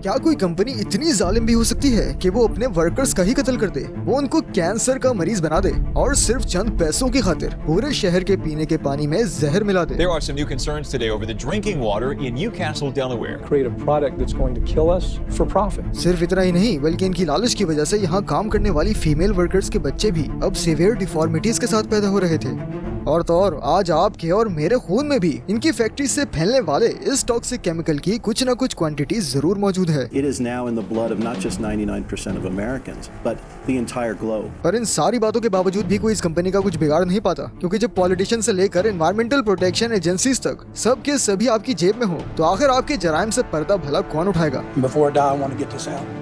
क्या कोई कंपनी इतनी जालिम भी हो सकती है कि वो अपने वर्कर्स का ही कत्ल कर दे, वो उनको कैंसर का मरीज बना दे और सिर्फ चंद पैसों की खातिर पूरे शहर के पीने के पानी में जहर मिला दे? There are some new concerns today over the drinking water in Newcastle, Delaware. Create a product that's going to kill us for profit. सिर्फ इतना ही नहीं बल्कि इनकी लालच की वजह से यहाँ काम करने वाली फीमेल वर्कर्स के बच्चे भी अब सीवियर डिफॉर्मिटीज के साथ पैदा हो रहे थे। और तो और आज आपके और मेरे खून में भी इनकी फैक्ट्री से फैलने वाले इस टॉक्सिक केमिकल की कुछ न कुछ क्वांटिटी जरूर मौजूद है। It is now in the blood of not just 99% of Americans, but the entire globe. पर इन सारी बातों के बावजूद भी कोई इस कंपनी का कुछ बिगाड़ नहीं पाता, क्योंकि जब पॉलिटिशियन से लेकर एनवायरमेंटल प्रोटेक्शन एजेंसीज तक सब के सभी आपकी जेब में हो, तो आखिर आपके जराइम से पर्दा भला कौन उठाएगा? Before I die, I want to get this out.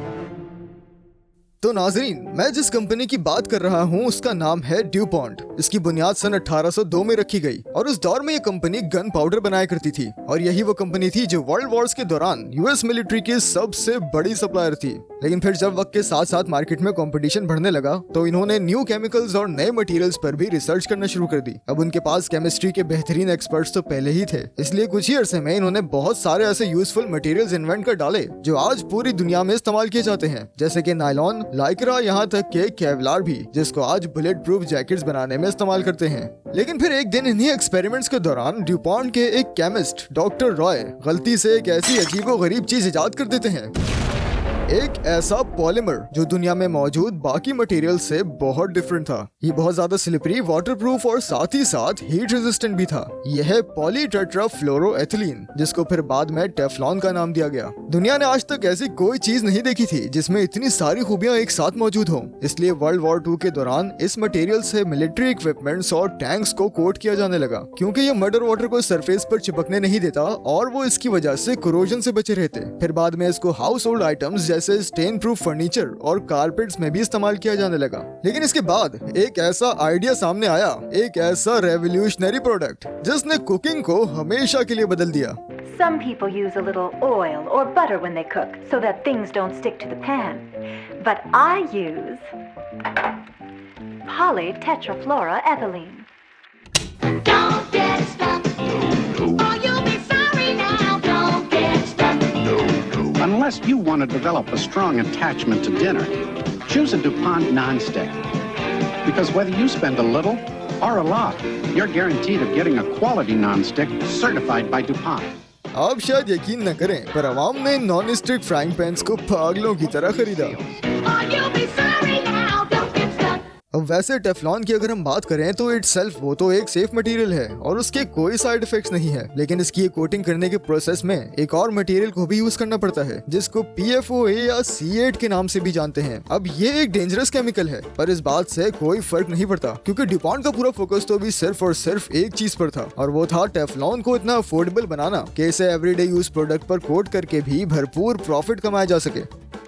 तो नाजरीन, मैं जिस कंपनी की बात कर रहा हूँ उसका नाम है ड्यूपॉन्ट। इसकी बुनियाद सन 1802 में रखी गई और उस दौर में ये कंपनी गन पाउडर बनाया करती थी और यही वो कंपनी थी जो वर्ल्ड वॉर्स के दौरान यूएस मिलिट्री की सबसे बड़ी सप्लायर थी। लेकिन फिर जब वक्त के साथ साथ मार्केट में कंपटीशन बढ़ने लगा तो इन्होंने न्यू केमिकल्स और नए मटेरियल्स पर भी रिसर्च करना शुरू कर दी। अब उनके पास केमिस्ट्री के बेहतरीन एक्सपर्ट्स तो पहले ही थे, इसलिए कुछ ही अरसे में इन्होंने बहुत सारे ऐसे यूजफुल मटेरियल्स इन्वेंट कर डाले जो आज पूरी दुनिया में इस्तेमाल किए जाते हैं, जैसे कि नायलॉन, लाइक्रा, यहाँ तक के केवलार भी, जिसको आज बुलेट प्रूफ जैकेट्स बनाने में इस्तेमाल करते हैं। लेकिन फिर एक दिन इन्हीं एक्सपेरिमेंट्स के दौरान ड्यूपॉन्ट के एक केमिस्ट डॉक्टर रॉय गलती से एक ऐसी अजीबोगरीब चीज इजाद कर देते हैं, एक ऐसा पॉलीमर जो दुनिया में मौजूद बाकी मटेरियल से बहुत डिफरेंट था। ये बहुत ज्यादा स्लिपरी, वाटरप्रूफ और साथ ही साथ हीट रेजिस्टेंट भी था। यह है पॉलीटेट्राफ्लोरोएथिलीन, जिसको फिर बाद में टेफ्लॉन का नाम दिया गया। दुनिया ने आज तक ऐसी कोई चीज नहीं देखी थी जिसमें इतनी सारी खूबियां एक साथ मौजूद हों। इसलिए वर्ल्ड वॉर 2 के दौरान इस मटेरियल से मिलिट्री इक्विपमेंट्स और टैंक्स को कोट किया जाने लगा, क्योंकि ये मर्डर वाटर को सरफेस पर चिपकने नहीं देता और वो इसकी वजह से कोरोजन से बचे रहते। फिर बाद में इसको हाउस होल्ड आइटम्स जैसे स्टेन प्रूफ फर्नीचर और कारपेट्स में भी इस्तेमाल किया जाने लगा। लेकिन इसके बाद एक ऐसा आइडिया सामने आया, एक ऐसा रेवोल्यूशनरी प्रोडक्ट जिसने कुकिंग को हमेशा के लिए बदल दिया। Some people use a little oil or butter when they cook so that things don't stick to the pan. But I use polytetrafluoroethylene. Don't get stuck. Or you'll be sorry now. Don't get stuck. Unless you want to develop a strong attachment to dinner, choose a DuPont nonstick. Because whether you spend a little or a lot, you're guaranteed of getting a quality nonstick certified by DuPont. आप शायद यकीन न करें, पर आवाम ने non stick frying pans को पागलों की तरह खरीदा। Or you'll be sorry now. Don't get stuck. अब वैसे टेफ्लॉन की अगर हम बात करें तो इटसेल्फ वो तो एक सेफ मटेरियल है और उसके कोई साइड इफेक्ट्स नहीं है, लेकिन इसकी कोटिंग करने के प्रोसेस में एक और मटेरियल को भी यूज करना पड़ता है जिसको PFOA या C8 के नाम से भी जानते हैं। अब ये एक डेंजरस केमिकल है, पर इस बात से कोई फर्क नहीं पड़ता क्योंकि ड्यूपॉन्ट का पूरा फोकस तो अभी सिर्फ और सिर्फ एक चीज पर था, और वो था टेफ्लॉन को इतना अफोर्डेबल बनाना कि इसे एवरीडे यूज प्रोडक्ट पर कोट करके भी भरपूर प्रॉफिट कमाया जा सके।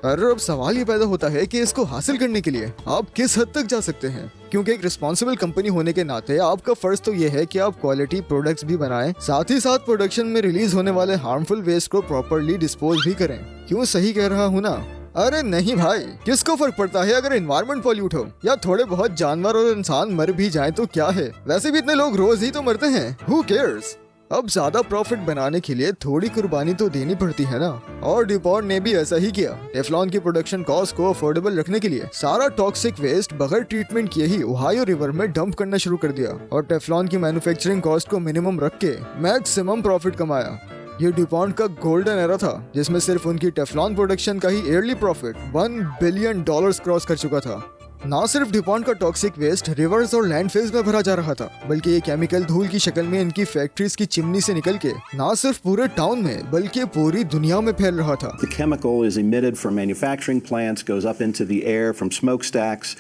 और अब सवाल ये पैदा होता है कि इसको हासिल करने के लिए आप किस हद तक जा सकते हैं, क्योंकि एक रिस्पॉन्सिबल कंपनी होने के नाते आपका फर्ज तो ये है कि आप क्वालिटी प्रोडक्ट्स भी बनाएं, साथ ही साथ प्रोडक्शन में रिलीज होने वाले हार्मफुल वेस्ट को प्रॉपर्ली डिस्पोज भी करें। क्यों सही कह रहा हूँ ना? अरे नहीं भाई, किसको फर्क पड़ता है अगर एनवायरनमेंट पॉल्यूट हो या थोड़े बहुत जानवर और इंसान मर भी जाएं तो क्या है, वैसे भी इतने लोग रोज ही तो मरते हैं। Who cares? अब ज्यादा प्रॉफिट बनाने के लिए थोड़ी कुर्बानी तो देनी पड़ती है ना, और ड्यूपॉन्ट ने भी ऐसा ही किया। टेफ्लॉन की प्रोडक्शन कॉस्ट को अफोर्डेबल रखने के लिए सारा टॉक्सिक वेस्ट बगैर ट्रीटमेंट किए ही ओहायो रिवर में डंप करना शुरू कर दिया और टेफ्लॉन की मैन्युफैक्चरिंग कॉस्ट को मिनिमम रख के मैक्सिमम प्रॉफिट कमाया। ये ड्यूपॉन्ट का गोल्डन एरा था जिसमें सिर्फ उनकी टेफ्लॉन प्रोडक्शन का ही ईयरली प्रॉफिट $1 बिलियन क्रॉस कर चुका था। ना सिर्फ ड्यूपॉन्ट का टॉक्सिक वेस्ट रिवर्स और लैंडफिल्स में भरा जा रहा था, बल्कि ये केमिकल धूल की शक्ल में इनकी फैक्ट्रीज की चिमनी से निकल के ना सिर्फ पूरे टाउन में बल्कि पूरी दुनिया में फैल रहा था। The chemical is emitted from manufacturing plants, goes up into the air from smokestacks,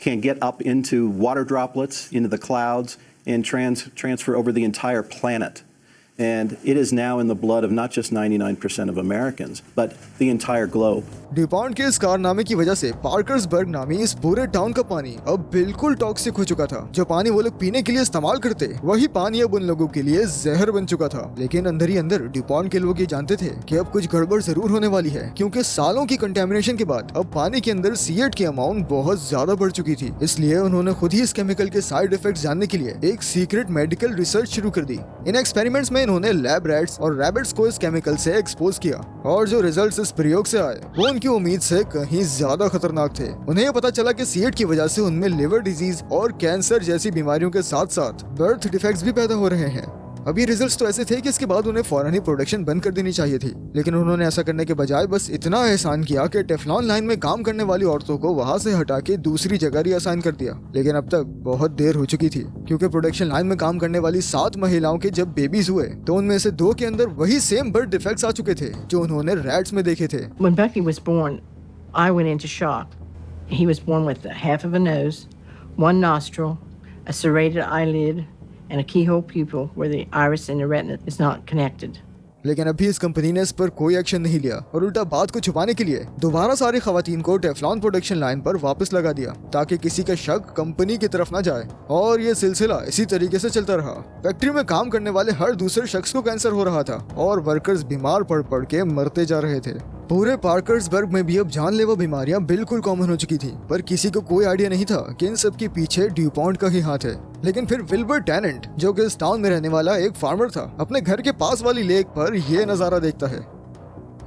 can get up into water droplets, into the clouds, and transfer over the entire planet. And it is now in the blood of not just 99% of Americans, but the entire globe. Dupont के इस कारनामे की वजह से पार्कर्सबर्ग नामी इस पूरे town का पानी अब बिल्कुल टॉक्सिक हो चुका था। जो पानी वो लोग पीने के लिए इस्तेमाल करते, वही पानी अब उन लोगों के लिए जहर बन चुका था। लेकिन अंदर ही अंदर ड्यूपॉन्ट के लोग ये जानते थे कि अब कुछ गड़बड़ जरूर होने वाली है, क्योंकि सालों की कंटेमिनेशन के बाद अब पानी के अंदर C8 की अमाउंट बहुत ज्यादा बढ़ चुकी थी। इसलिए उन्होंने खुद ही इस केमिकल के साइड इफेक्ट जानने के लिए एक सीक्रेट मेडिकल रिसर्च शुरू कर दी। इन एक्सपेरिमेंट्स में इन्होंने लैब रैट्स और रैबिट्स को इस केमिकल से एक्सपोज किया और जो रिजल्ट्स इस प्रयोग से आए वो उनकी उम्मीद से कहीं ज्यादा खतरनाक थे। उन्हें यह पता चला कि सीएट की वजह से उनमें लिवर डिजीज और कैंसर जैसी बीमारियों के साथ साथ बर्थ डिफेक्ट्स भी पैदा हो रहे हैं। अब ये रिजल्ट्स तो ऐसे थे कि इसके बाद उन्हें फौरन ही प्रोडक्शन बंद कर देनी चाहिए थी, लेकिन उन्होंने ऐसा करने के बजाय बस इतना एहसान किया कि टेफ्लॉन लाइन में काम करने वाली औरतों को वहां से हटा के दूसरी जगह रिअसाइन कर दिया। लेकिन अब तक बहुत देर हो चुकी थी, क्योंकि प्रोडक्शन लाइन में काम करने वाली 7 महिलाओं के जब बेबीज हुए तो उनमें से 2 के अंदर वही सेम बर्थ डिफेक्ट्स आ चुके थे जो उन्होंने रैट्स में देखे थे। When Bucky was born, I went into shock. He was born with half of a nose, one nostril, a serrated eyelid, and a keyhole pupil where the iris and the retina is not connected. लेकिन अभी इस company ने इस पर कोई action नहीं लिया और उल्टा बात को छुपाने के लिए दोबारा सारी खवातीन को टेफ्लॉन प्रोडक्शन लाइन पर वापस लगा दिया ताकि किसी का शक कंपनी की तरफ न जाए। और ये सिलसिला इसी तरीके से चलता रहा। फैक्ट्री में काम करने वाले हर दूसरे शख्स को कैंसर हो रहा था और वर्कर्स बीमार पड़ के मरते जा रहे थे। पूरे पार्कर्सबर्ग में भी अब जानलेवा बीमारियां बिल्कुल कॉमन हो चुकी थी, पर किसी को कोई आइडिया नहीं था कि इन सब के पीछे ड्यूपॉन्ट का ही हाथ है। लेकिन फिर विल्बर टेनेंट, जो कि इस टाउन में रहने वाला एक फार्मर था, अपने घर के पास वाली लेक पर यह नजारा देखता है।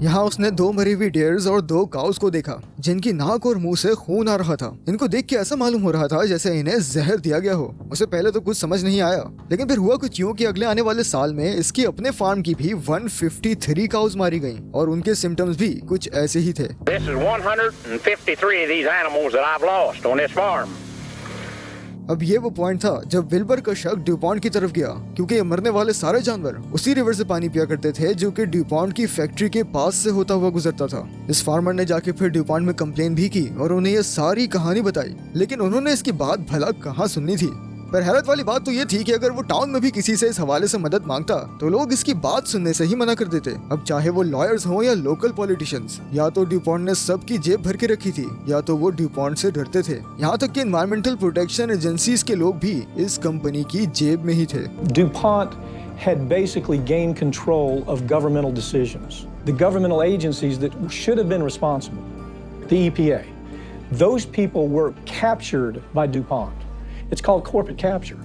यहाँ उसने 2 मरी हुई डेयर्स और 2 काउस को देखा जिनकी नाक और मुंह से खून आ रहा था। इनको देख के ऐसा मालूम हो रहा था जैसे इन्हें जहर दिया गया हो। उसे पहले तो कुछ समझ नहीं आया, लेकिन फिर हुआ कुछ यूं कि अगले आने वाले साल में इसकी अपने फार्म की भी 153 काउस मारी गईं और उनके सिम्टम्स भी कुछ ऐसे ही थे। This is 153 of these animals that I've lost on this farm. अब ये वो पॉइंट था जब विल्बर का शक ड्यूपॉन्ट की तरफ गया, क्योंकि ये मरने वाले सारे जानवर उसी रिवर से पानी पिया करते थे जो कि ड्यूपॉन्ट की फैक्ट्री के पास से होता हुआ गुजरता था। इस फार्मर ने जाके फिर ड्यूपॉन्ट में कंप्लेन भी की और उन्हें ये सारी कहानी बताई, लेकिन उन्होंने इसकी बात भला कहाँ सुननी थी। पर हैरत वाली बात तो ये थी कि अगर वो टाउन में भी किसी से इस हवाले से मदद मांगता तो लोग इसकी बात सुनने से ही मना कर देते। अब चाहे वो लॉयर्स हो या लोकल पॉलिटिशियंस, या तो ड्यूपॉन्ट ने सबकी जेब भर के रखी थी या तो वो ड्यूपॉन्ट से डरते थे। यहाँ तक कि एनवायरमेंटल प्रोटेक्शन एजेंसीज के लोग भी इस कंपनी की जेब में ही थे। DuPont had basically gained control of governmental decisions. The governmental agencies that should have been responsible, the EPA, those people were captured by DuPont. It's called corporate capture.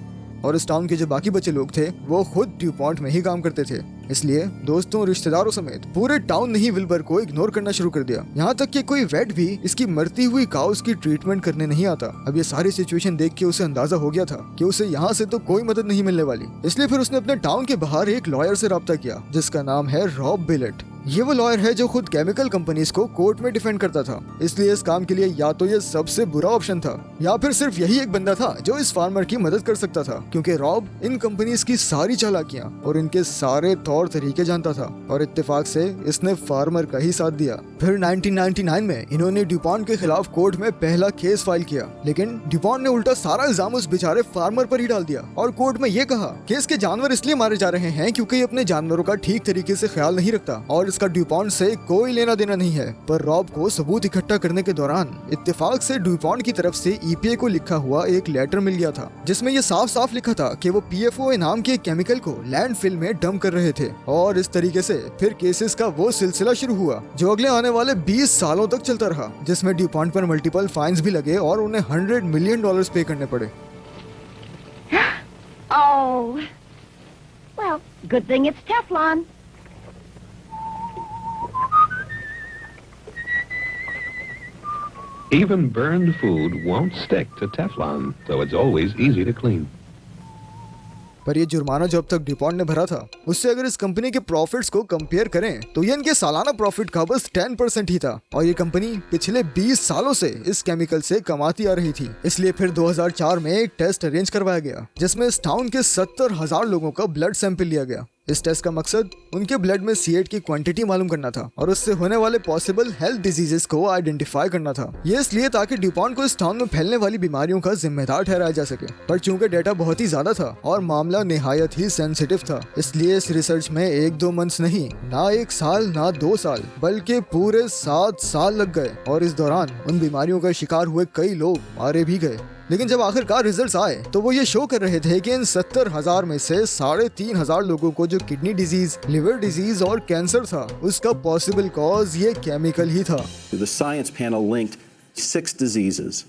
और इस टाउन के जो बाकी बचे लोग थे वो खुद ड्यूपॉन्ट में ही काम करते थे, इसलिए दोस्तों रिश्तेदारों समेत पूरे टाउन ने ही विल्बर को इग्नोर करना शुरू कर दिया। यहाँ तक कि कोई वेट भी इसकी मरती हुई काउस की ट्रीटमेंट करने नहीं आता। अब ये सारी सिचुएशन देख के उसे अंदाजा हो गया था कि उसे यहाँ से तो कोई मदद नहीं मिलने वाली, इसलिए फिर उसने अपने टाउन के बाहर एक लॉयर से राब्ता किया जिसका नाम है रॉब बिलेट। ये वो लॉयर है जो खुद केमिकल कंपनीज को कोर्ट में डिफेंड करता था, इसलिए इस काम के लिए या तो ये सबसे बुरा ऑप्शन था या फिर सिर्फ यही एक बंदा था जो इस फार्मर की मदद कर सकता था, क्योंकि रॉब इन कंपनीज की सारी चालाकियां और इनके सारे तौर तरीके जानता था और इत्तेफाक से इसने फार्मर का ही साथ दिया। फिर 1999 में इन्होंने ड्यूपॉन्ट के खिलाफ कोर्ट में पहला केस फाइल किया, लेकिन ड्यूपॉन्ट ने उल्टा सारा इल्जाम उस बेचारे फार्मर पर ही डाल दिया और कोर्ट में ये कहा कि इसके जानवर इसलिए मारे जा रहे हैं क्योंकि ये अपने जानवरों का ठीक तरीके से ख्याल नहीं रखता और इसका ड्यूपॉन्ट से कोई लेना देना नहीं है। पर रॉब को सबूत इकट्ठा करने के दौरान इत्तेफाक से ड्यूपॉन्ट की तरफ से ईपीए को लिखा हुआ एक लेटर मिल गया था जिसमें ये साफ साफ लिखा था कि वो PFOA नाम के केमिकल को लैंडफिल में डंप कर रहे थे। और इस तरीके से फिर केसेस का वो सिलसिला शुरू हुआ जो अगले आने वाले 20 सालों तक चलता रहा, जिसमें ड्यूपॉन्ट पर मल्टीपल फाइन्स भी लगे और उन्हें $100 मिलियन पे करने पड़े। Oh, well, good thing it's Teflon. Even burned food won't stick to Teflon, so it's always easy to clean. पर ये जुर्माना जो अब तक ड्यूपॉन्ट ने भरा था उससे अगर इस कंपनी के प्रॉफिट्स को कंपेयर करें तो ये इनके सालाना प्रॉफिट का बस 10% ही था और ये कंपनी पिछले 20 सालों से इस केमिकल से कमाती आ रही थी। इसलिए फिर 2004 में एक टेस्ट अरेंज करवाया गया जिसमें इस टाउन के 70,000 लोगों का ब्लड सैंपल लिया गया। इस टेस्ट का मकसद उनके ब्लड में C8 की क्वांटिटी मालूम करना था और उससे होने वाले पॉसिबल हेल्थ डिजीजेस को आइडेंटिफाई करना था। ये इसलिए ताकि ड्यूपॉन्ट को इस टाउन में फैलने वाली बीमारियों का जिम्मेदार ठहराया जा सके, पर चूंकि डेटा बहुत ही ज्यादा था और मामला निहायत ही सेंसिटिव था, इसलिए इस रिसर्च में 1-2 मंथ्स नहीं, ना 1 साल ना 2 साल बल्कि पूरे 7 साल लग गए और इस दौरान उन बीमारियों का शिकार हुए कई लोग मारे भी गए। लेकिन जब आखिरकार रिजल्ट्स आए तो वो ये शो कर रहे थे कि इन 70,000 में से 3,500 लोगों को जो किडनी डिजीज, लिवर डिजीज और कैंसर था उसका पॉसिबल कॉज ये केमिकल ही था। The science panel linked 6 diseases,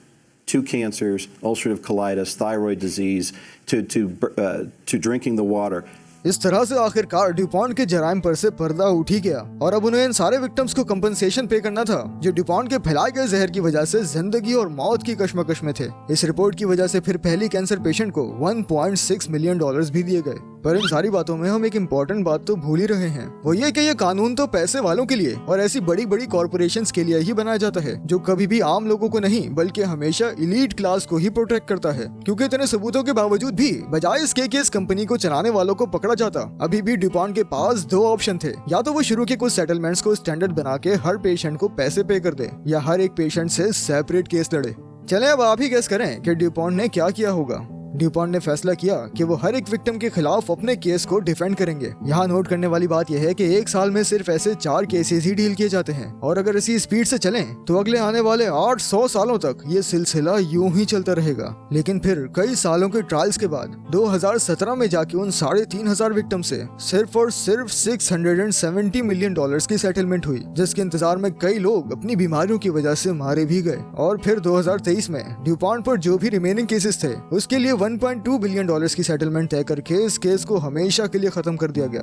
2 cancers, ulcerative colitis, thyroid disease, to drinking the water. इस तरह से आखिरकार ड्यूपॉन्ट के जराइम पर से पर्दा उठ ही गया और अब उन्हें इन सारे विक्टिम्स को कंपनसेशन पे करना था जो ड्यूपॉन्ट के फैलाए गए जहर की वजह से जिंदगी और मौत की कश्मकश में थे। इस रिपोर्ट की वजह से फिर पहली कैंसर पेशेंट को $1.6 मिलियन भी दिए गए। पर इन सारी बातों में हम एक इम्पोर्टेंट बात तो भूल ही रहे हैं, वो ये कि ये कानून तो पैसे वालों के लिए और ऐसी बड़ी बड़ी कॉर्पोरेशंस के लिए ही बनाया जाता है जो कभी भी आम लोगों को नहीं बल्कि हमेशा एलीट क्लास को ही प्रोटेक्ट करता है। क्योंकि इतने सबूतों के बावजूद भी बजाय इसके कि इस कंपनी को चलाने वालों को पकड़ा जाता, अभी भी ड्यूपॉन्ट के पास दो ऑप्शन थे। या तो वो शुरू के कुछ सेटलमेंट्स को स्टैंडर्ड बना के हर पेशेंट को पैसे पे कर दे या हर एक पेशेंट से सेपरेट केस लड़े। चले अब आप ही गेस करें कि ड्यूपॉन्ट ने क्या किया होगा। ड्यूपॉन्ट ने फैसला किया कि वो हर एक विक्टिम के खिलाफ अपने केस को डिफेंड करेंगे। यहाँ नोट करने वाली बात यह है कि एक साल में सिर्फ ऐसे 4 केसेस ही डील किए जाते हैं और अगर इसी स्पीड से चलें तो अगले आने वाले 800 सालों तक ये सिलसिला यूं ही चलता रहेगा। लेकिन फिर कई सालों के ट्रायल्स के बाद 2017 में जाके उन 3,500 विक्टिम से सिर्फ और सिर्फ $670 मिलियन की सेटलमेंट हुई, जिसके इंतजार में कई लोग अपनी बीमारियों की वजह से मारे भी गए। और फिर 2023 में ड्यूपॉन्ट पर जो भी रिमेनिंग केसेस थे उसके लिए $1.2 बिलियन की सेटलमेंट तय करके इस केस को हमेशा के लिए खत्म कर दिया गया।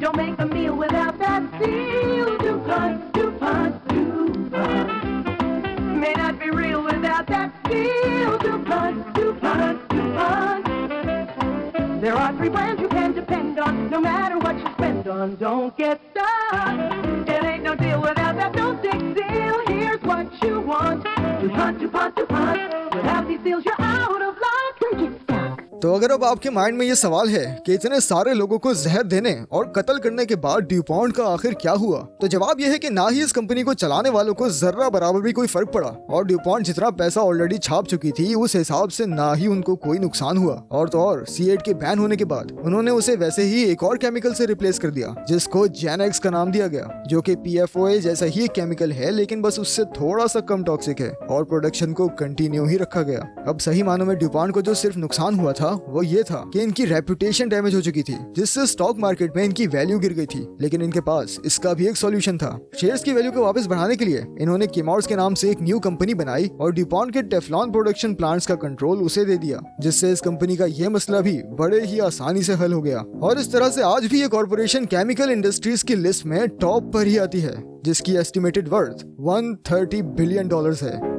Don't make a meal without that seal. DuPont, DuPont, DuPont. May not be real without that seal. DuPont, DuPont, DuPont. There are 3 brands you can depend on, no matter what you spend on. Don't get stuck. It ain't no deal without that no stick seal. Here's what you want. DuPont, DuPont, DuPont. Without these seals, you're out of luck. Don't get stuck. तो अगर अब आपके mind में ये सवाल है कि इतने सारे लोगों को जहर देने और कत्ल करने के बाद ड्यूपॉन्ट का आखिर क्या हुआ, तो जवाब यह है कि ना ही इस कंपनी को चलाने वालों को जर्रा बराबर भी कोई फर्क पड़ा और ड्यूपॉन्ट जितना पैसा ऑलरेडी छाप चुकी थी उस हिसाब से ना ही उनको कोई नुकसान हुआ। और तो और C8 के बैन होने के बाद उन्होंने उसे वैसे ही एक और केमिकल से रिप्लेस कर दिया जिसको जेनेक्स का नाम दिया गया, जो कि PFOA जैसा ही एक केमिकल है लेकिन बस उससे थोड़ा सा कम टॉक्सिक है और प्रोडक्शन को कंटिन्यू ही रखा गया। अब सही मानों में ड्यूपॉन्ट को जो सिर्फ नुकसान हुआ था वो ये था कि इनकी रेपुटेशन डैमेज हो चुकी थी, जिससे स्टॉक मार्केट में इनकी वैल्यू गिर गई थी। लेकिन इनके पास इसका भी एक सॉल्यूशन था। शेयर्स की वैल्यू को वापस बढ़ाने के लिए इन्होंने केमॉर्स के नाम से एक न्यू कंपनी बनाई और ड्यूपॉन्ट के टेफ्लॉन प्रोडक्शन प्लांट्स का कंट्रोल उसे दे दिया, जिससे इस कंपनी का यह मसला भी बड़े ही आसानी से हल हो गया। और इस तरह से आज भी ये कॉर्पोरेशन केमिकल इंडस्ट्रीज की लिस्ट में टॉप पर ही आती है, जिसकी एस्टिमेटेड वर्थ $130 बिलियन है।